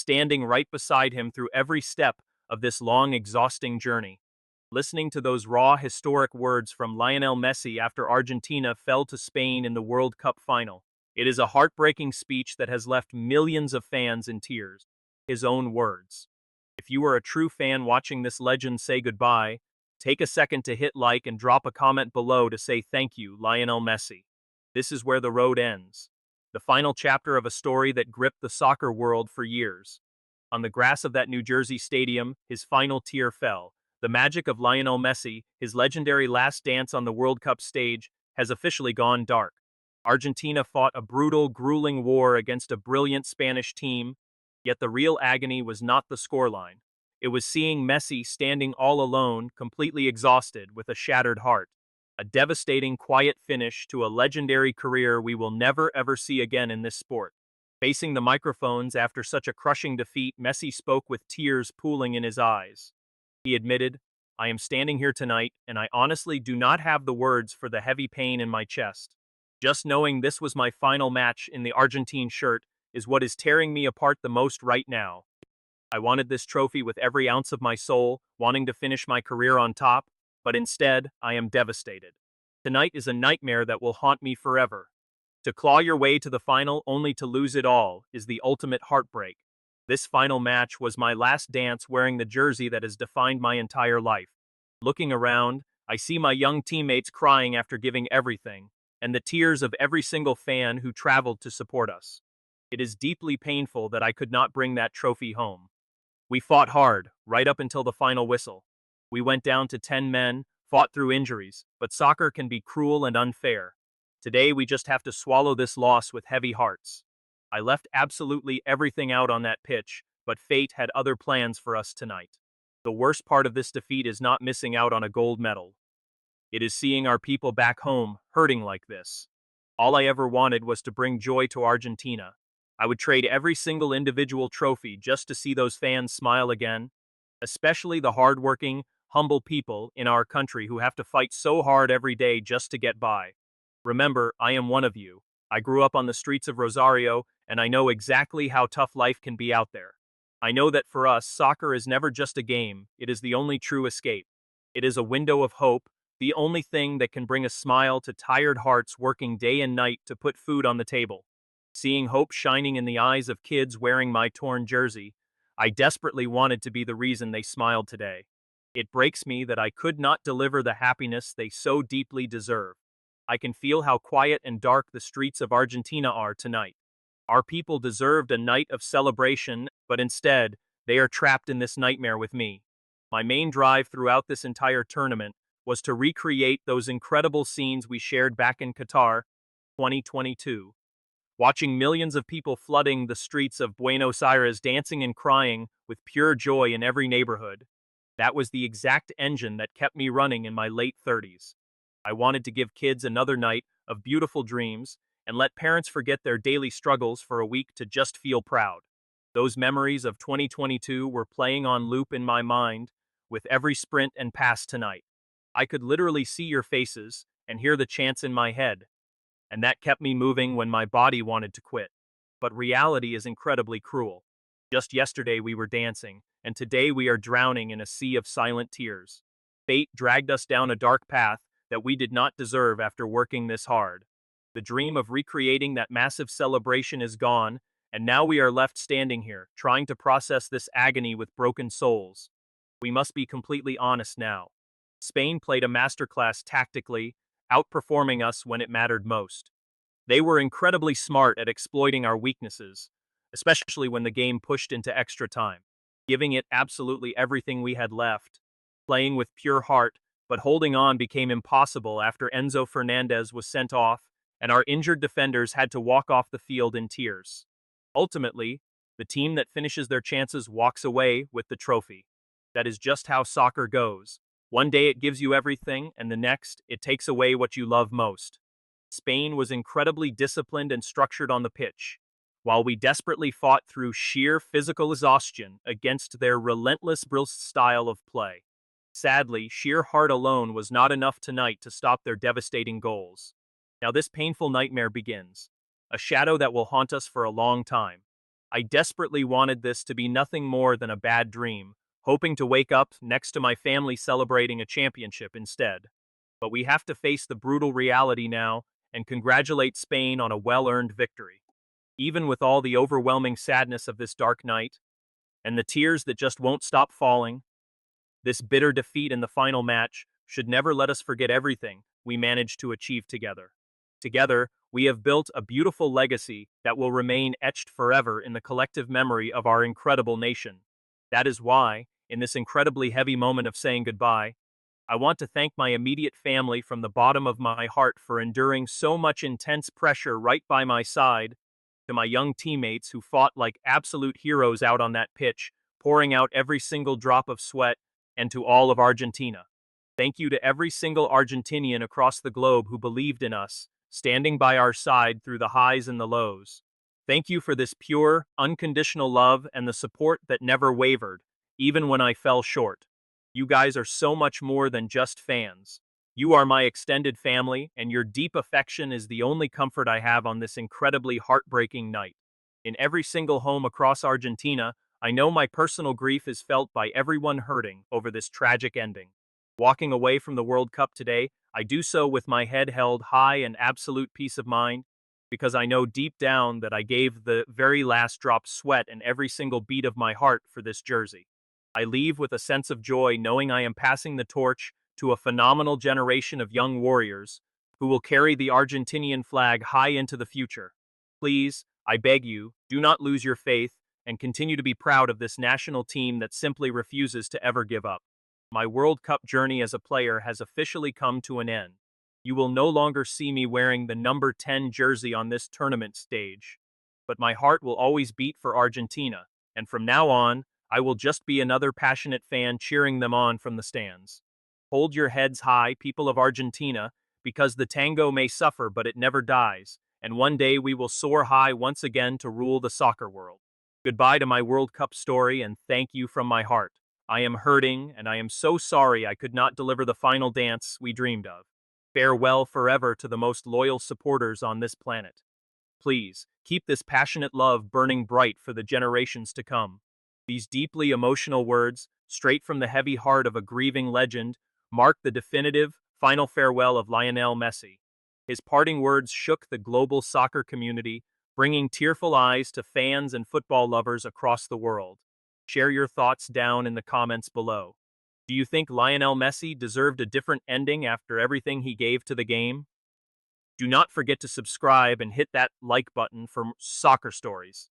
standing right beside him through every step of this long, exhausting journey. Listening to those raw, historic words from Lionel Messi after Argentina fell to Spain in the World Cup final. It is a heartbreaking speech that has left millions of fans in tears. His own words. If you are a true fan watching this legend say goodbye, take a second to hit like and drop a comment below to say thank you, Lionel Messi. This is where the road ends. The final chapter of a story that gripped the soccer world for years. On the grass of that New Jersey stadium, his final tear fell. The magic of Lionel Messi, his legendary last dance on the World Cup stage, has officially gone dark. Argentina fought a brutal, grueling war against a brilliant Spanish team, yet the real agony was not the scoreline. It was seeing Messi standing all alone, completely exhausted, with a shattered heart. A devastating, quiet finish to a legendary career we will never ever see again in this sport. Facing the microphones after such a crushing defeat, Messi spoke with tears pooling in his eyes. He admitted, "I am standing here tonight, and I honestly do not have the words for the heavy pain in my chest. Just knowing this was my final match in the Argentine shirt is what is tearing me apart the most right now. I wanted this trophy with every ounce of my soul, wanting to finish my career on top, but instead, I am devastated. Tonight is a nightmare that will haunt me forever. To claw your way to the final only to lose it all is the ultimate heartbreak. This final match was my last dance wearing the jersey that has defined my entire life. Looking around, I see my young teammates crying after giving everything, and the tears of every single fan who traveled to support us. It is deeply painful that I could not bring that trophy home. We fought hard, right up until the final whistle. We went down to 10 men, fought through injuries, but soccer can be cruel and unfair. Today we just have to swallow this loss with heavy hearts. I left absolutely everything out on that pitch, but fate had other plans for us tonight. The worst part of this defeat is not missing out on a gold medal. It is seeing our people back home hurting like this. All I ever wanted was to bring joy to Argentina. I would trade every single individual trophy just to see those fans smile again, especially the hardworking, humble people in our country who have to fight so hard every day just to get by. Remember, I am one of you. I grew up on the streets of Rosario, and I know exactly how tough life can be out there. I know that for us, soccer is never just a game, it is the only true escape. It is a window of hope, the only thing that can bring a smile to tired hearts working day and night to put food on the table. Seeing hope shining in the eyes of kids wearing my torn jersey, I desperately wanted to be the reason they smiled today. It breaks me that I could not deliver the happiness they so deeply deserve. I can feel how quiet and dark the streets of Argentina are tonight. Our people deserved a night of celebration, but instead, they are trapped in this nightmare with me. My main drive throughout this entire tournament was to recreate those incredible scenes we shared back in Qatar, 2022. Watching millions of people flooding the streets of Buenos Aires dancing and crying with pure joy in every neighborhood. That was the exact engine that kept me running in my late 30s. I wanted to give kids another night of beautiful dreams and let parents forget their daily struggles for a week to just feel proud. Those memories of 2022 were playing on loop in my mind with every sprint and pass tonight. I could literally see your faces and hear the chants in my head, and that kept me moving when my body wanted to quit. But reality is incredibly cruel. Just yesterday we were dancing, and today we are drowning in a sea of silent tears. Fate dragged us down a dark path that we did not deserve after working this hard. The dream of recreating that massive celebration is gone, and now we are left standing here, trying to process this agony with broken souls. We must be completely honest now. Spain played a masterclass tactically, outperforming us when it mattered most. They were incredibly smart at exploiting our weaknesses, especially when the game pushed into extra time, giving it absolutely everything we had left. Playing with pure heart, but holding on became impossible after Enzo Fernandez was sent off, and our injured defenders had to walk off the field in tears. Ultimately, the team that finishes their chances walks away with the trophy. That is just how soccer goes. One day it gives you everything, and the next, it takes away what you love most. Spain was incredibly disciplined and structured on the pitch, while we desperately fought through sheer physical exhaustion against their relentless style of play. Sadly, sheer heart alone was not enough tonight to stop their devastating goals. Now this painful nightmare begins, a shadow that will haunt us for a long time. I desperately wanted this to be nothing more than a bad dream, hoping to wake up next to my family celebrating a championship instead. But we have to face the brutal reality now and congratulate Spain on a well-earned victory. Even with all the overwhelming sadness of this dark night, and the tears that just won't stop falling, this bitter defeat in the final match should never let us forget everything we managed to achieve together. Together, we have built a beautiful legacy that will remain etched forever in the collective memory of our incredible nation. That is why, in this incredibly heavy moment of saying goodbye, I want to thank my immediate family from the bottom of my heart for enduring so much intense pressure right by my side, to my young teammates who fought like absolute heroes out on that pitch, pouring out every single drop of sweat, and to all of Argentina. Thank you to every single Argentinian across the globe who believed in us, standing by our side through the highs and the lows. Thank you for this pure, unconditional love and the support that never wavered, even when I fell short. You guys are so much more than just fans. You are my extended family, and your deep affection is the only comfort I have on this incredibly heartbreaking night. In every single home across Argentina, I know my personal grief is felt by everyone hurting over this tragic ending. Walking away from the World Cup today, I do so with my head held high and absolute peace of mind, because I know deep down that I gave the very last drop sweat and every single beat of my heart for this jersey. I leave with a sense of joy knowing I am passing the torch to a phenomenal generation of young warriors who will carry the Argentinian flag high into the future. Please, I beg you, do not lose your faith and continue to be proud of this national team that simply refuses to ever give up. My World Cup journey as a player has officially come to an end. You will no longer see me wearing the number 10 jersey on this tournament stage. But my heart will always beat for Argentina, and from now on, I will just be another passionate fan cheering them on from the stands. Hold your heads high, people of Argentina, because the tango may suffer but it never dies, and one day we will soar high once again to rule the soccer world. Goodbye to my World Cup story, and thank you from my heart. I am hurting, and I am so sorry I could not deliver the final dance we dreamed of. Farewell forever to the most loyal supporters on this planet. Please, keep this passionate love burning bright for the generations to come. These deeply emotional words, straight from the heavy heart of a grieving legend, mark the definitive, final farewell of Lionel Messi. His parting words shook the global soccer community, bringing tearful eyes to fans and football lovers across the world. Share your thoughts down in the comments below. Do you think Lionel Messi deserved a different ending after everything he gave to the game? Do not forget to subscribe and hit that like button for soccer stories.